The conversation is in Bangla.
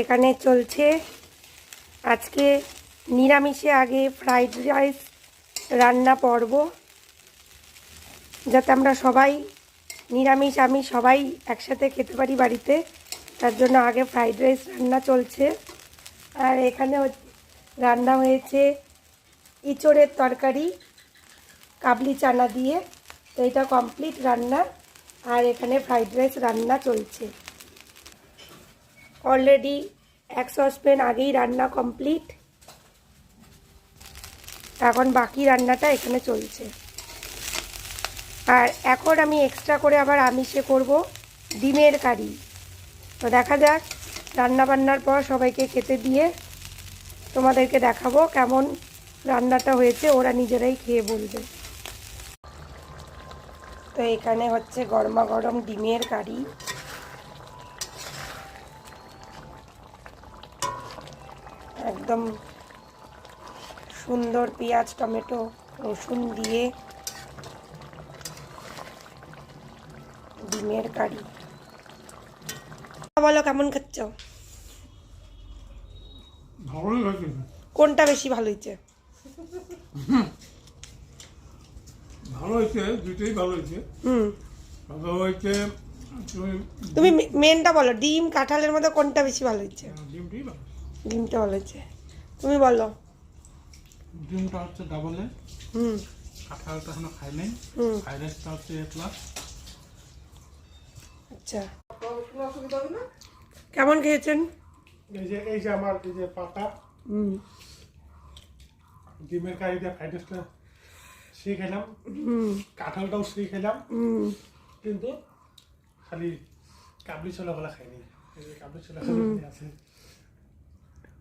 এখানে চলছে আজকে নিরামিষে আগে ফ্রাইড রাইস রান্না পর্ব, যাতে আমরা সবাই নিরামিষ আমি সবাই একসাথে খেতে পারি বাড়িতে, তার জন্য আগে ফ্রাইড রাইস রান্না চলছে। আর এখানে রান্না হয়েছে ইঁচড়ের তরকারি কাবলি চানা দিয়ে, তো এটা কমপ্লিট রান্না। আর এখানে ফ্রাইড রাইস রান্না চলছে অলরেডি, এক সসপ্যান আগেই রান্না কমপ্লিট, এখন বাকি রান্নাটা এখানে চলছে। আর এখন আমি এক্সট্রা করে আবার আমিষে করব ডিমের কারি। তো দেখা যাক, রান্না বান্নার পর সবাইকে খেতে দিয়ে তোমাদেরকে দেখাবো কেমন রান্নাটা হয়েছে, ওরা নিজেরাই খেয়ে বলবে। তো এখানে হচ্ছে গরমা গরম ডিমের কারি, একদম সুন্দর পেঁয়াজ টমেটো রসুন দিয়ে ডিমের কারি। বলো কেমন খাচ্ছ? কোনটা বেশি ভালো হয়েছে? ভালো হয়েছে, দুটোই ভালো হয়েছে। ভালো হয়েছে। তুমি মেনটা বলো, ডিম কাঁঠালের মধ্যে কোনটা বেশি ভালো হয়েছে? ডিমটাই ভালো। ডিমটা ভালো হয়েছে, তুমি বলো। ডিমটা হচ্ছে ডাবলে, কাঁঠালটা এখনো খাই নাই, ফ্রাইড রাইসটা হচ্ছে প্লাস। আচ্ছা, কেমন খেয়েছেন? এই যে আমার এই যে পাতা ডিমের কারিটা ফ্রাইড রাইসটা সেই খেলাম, কাঁঠালটাও সেই খেলাম, কিন্তু খালি কাবলি ছোলা গুলা খাইনি। এই যে কাবলি ছোলা আছে